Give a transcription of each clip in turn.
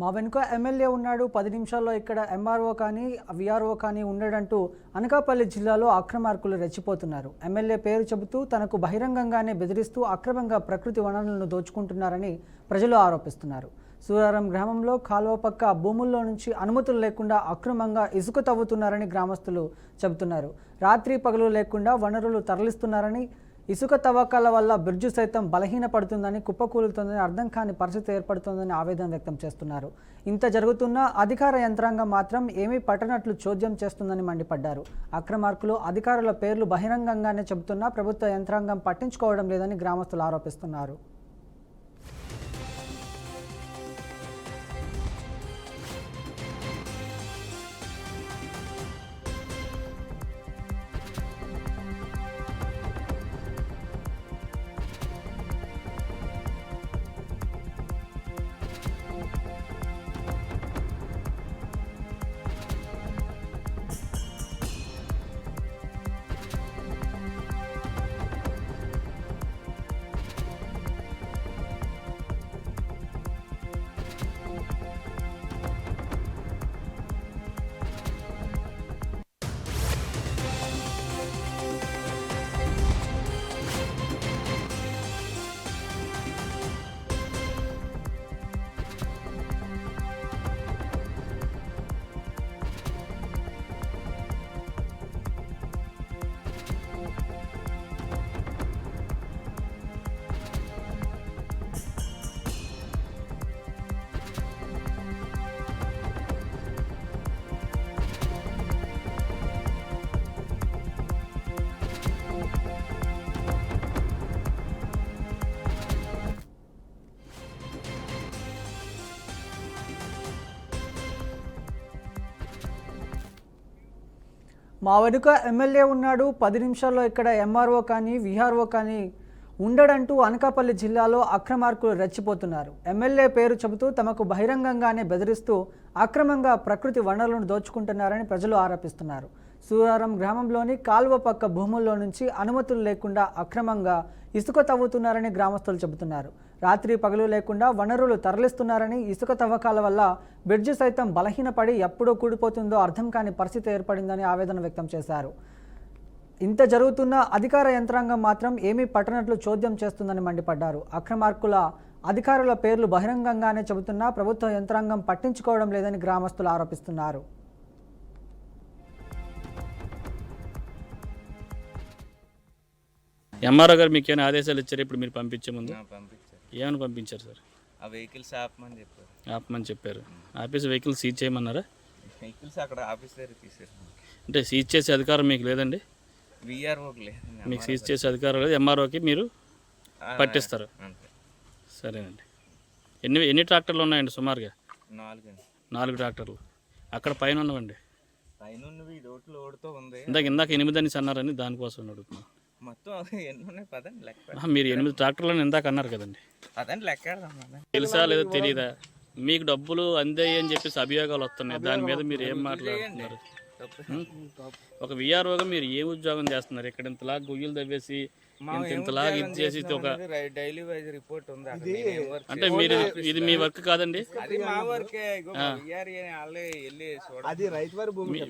మా వెనుక ఎమ్మెల్యే ఉన్నాడు, 10 నిమిషాల్లో ఇక్కడ ఎంఆర్ఓ కానీ విఆర్ఓ కానీ ఉండడంటూ అనకాపల్లి జిల్లాలో అక్రమార్కులు రెచ్చిపోతున్నారు. ఎమ్మెల్యే పేరు చెబుతూ తనకు బహిరంగంగానే బెదిరిస్తూ అక్రమంగా ప్రకృతి వనరులను దోచుకుంటున్నారని ప్రజలు ఆరోపిస్తున్నారు. సూరారం గ్రామంలో కాలువ పక్క భూముల్లో నుంచి అనుమతులు లేకుండా అక్రమంగా ఇసుక తవ్వుతున్నారని గ్రామస్తులు చెబుతున్నారు. రాత్రి పగలు లేకుండా వనరులు తరలిస్తున్నారని, ఇసుక తవ్వకాల వల్ల బ్రిడ్జు సైతం బలహీనపడుతుందని, కుప్పకూలుతుందని, అర్థం కాని పరిస్థితి ఏర్పడుతుందని ఆవేదన వ్యక్తం చేస్తున్నారు. ఇంత జరుగుతున్నా అధికార యంత్రాంగం మాత్రం ఏమీ పట్టనట్లు చోద్యం చేస్తుందని మండిపడ్డారు. అక్రమార్కులు అధికారుల పేర్లు బహిరంగంగానే చెబుతున్నా ప్రభుత్వ యంత్రాంగం పట్టించుకోవడం లేదని గ్రామస్తులు ఆరోపిస్తున్నారు. మా వెనుక ఎమ్మెల్యే ఉన్నాడు, 10 నిమిషాల్లో ఇక్కడ ఎంఆర్ఓ కానీ విఆర్ఓ కానీ ఉండడంటూ అనకాపల్లి జిల్లాలో అక్రమార్కులు రెచ్చిపోతున్నారు. ఎమ్మెల్యే పేరు చెబుతూ తమకు బహిరంగంగానే బెదిరిస్తూ అక్రమంగా ప్రకృతి వనరులను దోచుకుంటున్నారని ప్రజలు ఆరోపిస్తున్నారు. సూరారం గ్రామంలోని కాలువ పక్క భూముల్లో నుంచి అనుమతులు లేకుండా అక్రమంగా ఇసుక తవ్వుతున్నారని గ్రామస్తులు చెబుతున్నారు. రాత్రి పగలు లేకుండా వనరులు తరలిస్తున్నారని, ఇసుక తవ్వకాల వల్ల బ్రిడ్జి సైతం బలహీనపడి ఎప్పుడో కూడిపోతుందో అర్థం కాని పరిస్థితి ఏర్పడిందని ఆవేదన వ్యక్తం చేశారు. ఇంత జరుగుతున్న అధికార యంత్రాంగం మాత్రం ఏమీ పట్టనట్లు చోద్యం చేస్తుందని మండిపడ్డారు. అక్రమార్కుల అధికారుల పేర్లు బహిరంగంగానే చెబుతున్నా ప్రభుత్వ యంత్రాంగం పట్టించుకోవడం లేదని గ్రామస్తులు ఆరోపిస్తున్నారు. ఎంఆర్ఓ గారు మీకు ఏమైనా ఆదేశాలు ఇచ్చారు ఇప్పుడు మీరు పంపించే ముందు? ఏమైనా పంపించారు సార్? ఆ వెహికల్స్ ఆపమని చెప్పారు. ఆపమని చెప్పారు. ఆఫీస్ వెహికల్ సీజ్ చేయమన్నారా? వెహికల్స్ అక్కడ ఆఫీస్ దగ్గర తీసారు. అంటే సీజ్ చేసే అధికారం మీకు లేదండి? విఆర్ఓకి లేదు. మీకు సీజ్ చేసే అధికారం లేదు, ఎంఆర్ఓకి మీరు పట్టిస్తారు. సరేనండి. ఎన్ని ట్రాక్టర్లు ఉన్నాయండి సుమారుగా? 4 ట్రాక్టర్లు. అక్కడ పైన ఉన్నవండి? పైన ఉన్నవి రోడ్లు ఓడుతూ ఉంది. ఇందాక 8 అనేసి అన్నారని దానికోసం అడుగుతున్నాను. మొత్తం ఎన్ని ఉన్నాయి పదండి లెక్క. మీరు 8 ట్రాక్టర్లను ఇందాక అన్నారు కదండి, పదండి లెక్క. తెలుసా లేదో తెలియదా? మీకు డబ్బులు అందాయి అని చెప్పేసి అభియోగాలు వస్తున్నాయి, దాని మీద మీరు ఏం మాట్లాడుతున్నారు? ఒక విఆర్ఓగా మీరు ఏ ఉద్యోగం చేస్తున్నారు? ఇక్కడ ఇంతలా గుయ్యలు తవ్వేసి ఇంతలాగా ఇది చేసి ఒక డైలీ వైజ్ రిపోర్ట్ ఉంది. అంటే మీరు ఇది మీ వర్క్ కాదండి?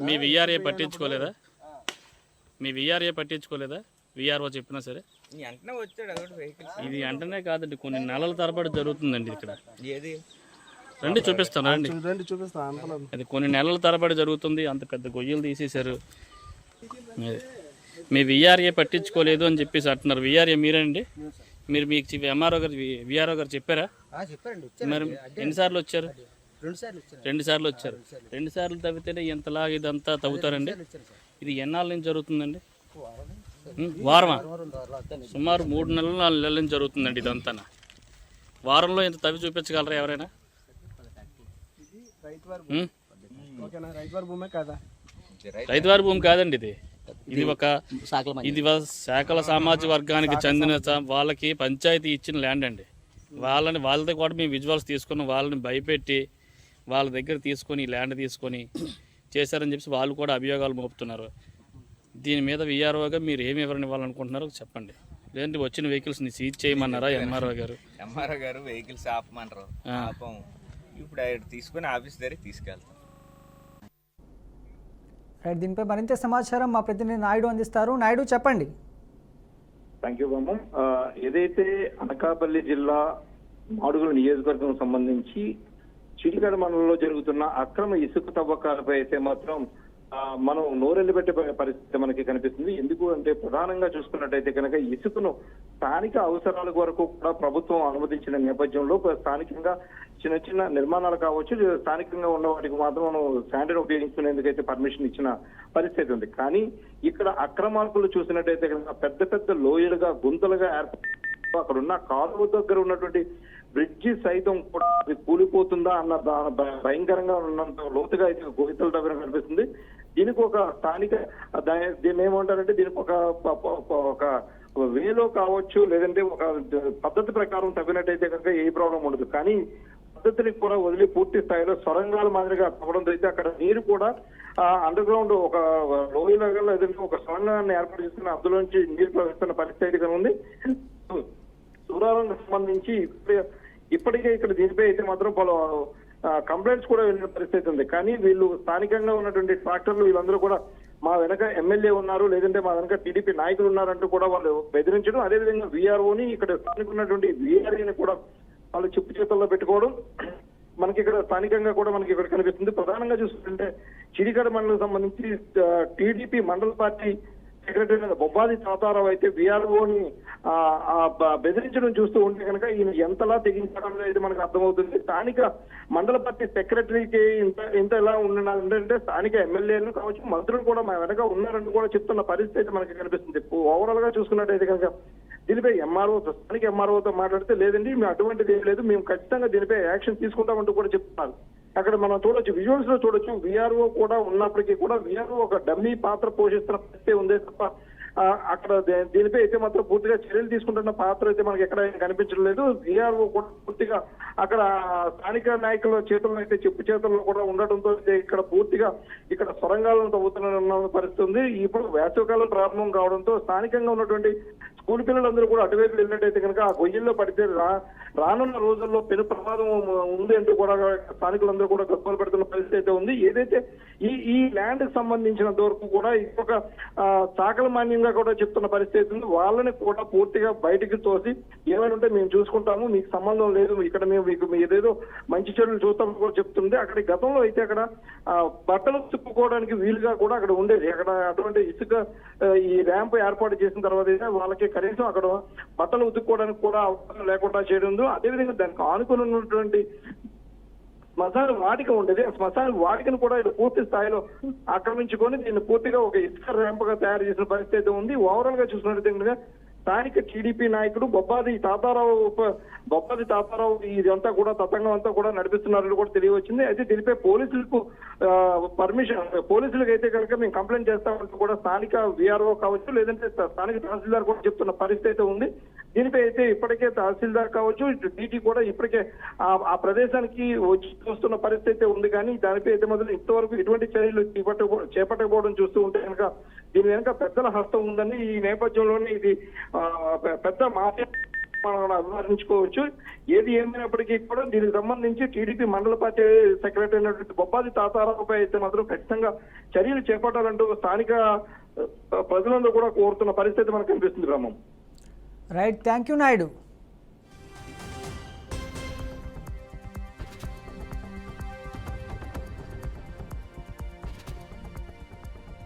మీ విఆర్ఏ పట్టించుకోలేదా? మీ విఆర్ఏ పట్టించుకోలేదా? విఆర్ఓ చెప్పినా సరే ఇది వెంటనే కాదండి, కొన్ని నెలల తరబడి జరుగుతుందండి ఇక్కడ. రండి చూపిస్తాను, రండి. అది కొన్ని నెలల తరబడి జరుగుతుంది. అంత పెద్ద గొయ్యలు తీసేశారు. మీ విఆర్ఏ పట్టించుకోలేదు అని చెప్పేసి అంటున్నారు. విఆర్ఏ మీరండి? మీరు మీకు ఎంఆర్ఓ గారు విఆర్ఓ గారు చెప్పారా? మరి ఎన్నిసార్లు వచ్చారు? 2 సార్లు వచ్చారు. 2 సార్లు తవ్వితేనే ఇంతలాగా ఇదంతా తవ్వుతారండి? ఇది ఎన్నాళ్ళ నుంచి జరుగుతుందండి? వారమా? సుమారు 3 నెలలు 4 నెలల నుంచి జరుగుతుందండి ఇదంతా. వారంలో ఇంత తవ్వి చూపించగలరా ఎవరైనా? రైతువారి భూమి కాదండి ఇది. ఇది శాఖల సామాజిక వర్గానికి చెందిన వాళ్ళకి పంచాయతీ ఇచ్చిన ల్యాండ్ అండి. వాళ్ళతో కూడా మేము విజువల్స్ తీసుకుని వాళ్ళని భయపెట్టి వాళ్ళ దగ్గర తీసుకొని ల్యాండ్ తీసుకొని చేశారని చెప్పి వాళ్ళు కూడా అభియోగాలు మోపుతున్నారు. దీని మీద విఆర్ఓగా మీరు ఏమి వివరణ ఇవ్వాలనుకుంటున్నారో చెప్పండి. లేదంటే వచ్చిన వెహికల్స్ని సీజ్ చేయమన్నారా ఎంఆర్ఓ గారు? ఎంఆర్ఓ గారు వెహికల్స్ ఆపమన్నారు. ఇప్పుడు ఆయన తీసుకుని ఆఫీస్ దగ్గరికి తీసుకెళ్తాం. రైట్, దీనిపై మరింత సమాచారం మా ప్రతినిధి నాయుడు అందిస్తారు. నాయుడు, చెప్పండి. థ్యాంక్ యూ బ్రహ్మం. ఏదైతే అనకాపల్లి జిల్లా మాడుగుల నియోజకవర్గం సంబంధించి చిటికడ మండలంలో జరుగుతున్న అక్రమ ఇసుక తవ్వకాలపై అయితే మాత్రం మనం నోరెళ్లి పెట్టే పరిస్థితి మనకి కనిపిస్తుంది. ఎందుకు అంటే ప్రధానంగా చూసుకున్నట్టయితే కనుక ఇసుకను స్థానిక అవసరాల వరకు కూడా ప్రభుత్వం అనుమతించిన నేపథ్యంలో స్థానికంగా చిన్న చిన్న నిర్మాణాలు కావచ్చు, స్థానికంగా ఉన్న వాటికి మాత్రం మనం స్టాండర్డ్ ఉపయోగించుకునేందుకైతే పర్మిషన్ ఇచ్చిన పరిస్థితి ఉంది. కానీ ఇక్కడ అక్రమార్కులు చూసినట్టయితే కనుక పెద్ద పెద్ద లోయలుగా గుంతలుగా అక్కడ ఉన్న కాలువ దగ్గర ఉన్నటువంటి బ్రిడ్జి సైతం కూడా అది కూలిపోతుందా అన్న భయంకరంగా ఉన్నంత లోతుగా అయితే గోయితలు తవ్వడం కనిపిస్తుంది. దీనికి ఒక స్థానిక దీన్ని ఏమంటారంటే దీనికి ఒక వేలో కావచ్చు, లేదంటే ఒక పద్ధతి ప్రకారం తవ్వినట్టయితే కనుక ఏ ప్రాబ్లం ఉండదు. కానీ పద్ధతిని కూడా వదిలి పూర్తి స్థాయిలో సొరంగాల మాదిరిగా తవ్వడంతో అయితే అక్కడ నీరు కూడా అండర్ గ్రౌండ్ ఒక లోయలో లేదంటే ఒక సొరంగాన్ని ఏర్పాటు చేసుకుని అందులోంచి నీరు ప్రవహిస్తున్న పరిస్థితి ఉంది. దూరాలకు సంబంధించి ఇప్పటికే ఇక్కడ దీనిపై అయితే మాత్రం పలు కంప్లైంట్స్ కూడా వెళ్ళిన పరిస్థితి ఉంది. కానీ వీళ్ళు స్థానికంగా ఉన్నటువంటి ట్రాక్టర్లు వీళ్ళందరూ కూడా మా వెనక ఎమ్మెల్యే ఉన్నారు, లేదంటే మా వెనక టీడీపీ నాయకులు ఉన్నారంటూ కూడా వాళ్ళు బెదిరించడం, అదేవిధంగా వీఆర్ఓని ఇక్కడ స్థానిక ఉన్నటువంటి వీఆర్ఏని కూడా వాళ్ళు చెప్పు చేతుల్లో పెట్టుకోవడం మనకి ఇక్కడ స్థానికంగా కూడా మనకి ఇక్కడ కనిపిస్తుంది. ప్రధానంగా చూసుకుంటే చిడికడ మండలం సంబంధించి టీడీపీ మండల పార్టీ సెక్రటరీ బొబ్బాది తాతారావు అయితే వీఆర్ఓని బెదిరించడం చూస్తూ ఉంటే కనుక ఈయన ఎంతలా తెగించడం అయితే మనకు అర్థమవుతుంది. స్థానిక మండల పార్టీ సెక్రటరీకి ఇంత ఎలా ఉండాలంటే స్థానిక ఎమ్మెల్యేలు కావచ్చు, మంత్రులు కూడా మా వెనక ఉన్నారంటూ కూడా చెప్తున్న పరిస్థితి మనకి కనిపిస్తుంది. ఓవరాల్ గా చూసుకున్నట్టయితే కనుక దీనిపై స్థానిక ఎంఆర్ఓతో మాట్లాడితే లేదండి మేము అటువంటిది ఏం లేదు, మేము ఖచ్చితంగా దీనిపై యాక్షన్ తీసుకుంటామంటూ కూడా చెప్తున్నారు. అక్కడ మనం చూడొచ్చు, విజువల్స్ లో చూడొచ్చు, వీఆర్ఓ కూడా ఉన్నప్పటికీ కూడా వీఆర్ఓ ఒక డమ్మీ పాత్ర పోషిస్తున్న పరిస్థితి ఉందే తప్ప అక్కడ దీనిపై అయితే మాత్రం పూర్తిగా చర్యలు తీసుకుంటున్న పాత్ర అయితే మనకి ఎక్కడ కనిపించడం లేదు. వీఆర్ఓ కూడా పూర్తిగా అక్కడ స్థానిక నాయకుల చేతుల్లో అయితే చెప్పు చేతుల్లో కూడా ఉండటంతో ఇక్కడ పూర్తిగా ఇక్కడ సొరంగాలను తవ్వుతున్న పరిస్థితి ఉంది. ఇప్పుడు వేసవికాలం ప్రారంభం కావడంతో స్థానికంగా ఉన్నటువంటి స్కూల్ పిల్లలందరూ కూడా అటువైపు వెళ్ళినట్టయితే కనుక ఆ గొయ్యిల్లో పడితే రానున్న రోజుల్లో పెను ప్రమాదం ఉంది అంటూ కూడా స్థానికులందరూ కూడా గొప్పలు పెడుతున్న పరిస్థితి అయితే ఉంది. ఏదైతే ఈ ల్యాండ్ కి సంబంధించినంత వరకు కూడా ఇంకొక చాకల మాన్యంగా కూడా చెప్తున్న పరిస్థితి ఉంది. వాళ్ళని కూడా పూర్తిగా బయటికి తోసి ఏమైనా ఉంటే మేము చూసుకుంటాము, మీకు సంబంధం లేదు, ఇక్కడ మేము మీకు ఏదేదో మంచి చెడులు చూస్తామని కూడా చెప్తుంది. అక్కడ గతంలో అయితే అక్కడ బట్టలు తిప్పుకోవడానికి వీలుగా కూడా అక్కడ ఉండేది. అక్కడ అటువంటి ఇసుక ఈ ర్యాంప్ ఏర్పాటు చేసిన తర్వాత అయితే వాళ్ళకి కనీసం అక్కడ బట్టలు ఉతుక్కోవడానికి కూడా అవకాశం లేకుండా చేయడం. అదేవిధంగా దానికి ఆనుకుని ఉన్నటువంటి శ్మశాన వాటిక ఉండేది. శ్మశాన వాటికను కూడా పూర్తి స్థాయిలో ఆక్రమించుకొని దీన్ని పూర్తిగా ఒక ఇసుక ర్యాంప్ గా తయారు చేసిన పరిస్థితి ఉంది. ఓవరాల్ గా చూసినట్లయితే స్థానిక టీడీపీ నాయకుడు బొబ్బాది తాతారావు ఇదంతా కూడా తతంగం అంతా కూడా నడిపిస్తున్నారని కూడా తెలియవచ్చింది. అయితే దీనిపై పోలీసులకు అయితే కనుక మేము కంప్లైంట్ చేస్తామంటూ కూడా స్థానిక వీఆర్ఓ కావచ్చు, లేదంటే స్థానిక తహసీల్దార్ కూడా చెప్తున్న పరిస్థితి ఉంది. దీనిపై అయితే ఇప్పటికే తహసీల్దార్ కావచ్చు, డీటీ కూడా ఇప్పటికే ఆ ప్రదేశానికి వచ్చి చూస్తున్న పరిస్థితి ఉంది. కానీ దానిపై అయితే మొదలు ఇంతవరకు ఎటువంటి చర్యలు చేపట్టకపోవడం చూస్తూ ఉంటే కనుక దీని వెనుక పెద్దల హస్తం ఉందని ఈ నేపథ్యంలోనే ఇది పెద్ద మాఫియా మనం అభివర్ణించుకోవచ్చు. ఏది ఏమైనప్పటికీ కూడా దీనికి సంబంధించి టీడీపీ మండల పార్టీ సెక్రటరీ అయినటువంటి బొబ్బాది తాతారావుపై అయితే మాత్రం ఖచ్చితంగా చర్యలు చేపట్టాలంటూ స్థానిక ప్రజలందరూ కూడా కోరుతున్న పరిస్థితి మనకు కనిపిస్తుంది. Brahmam. Right, thank you Naidu.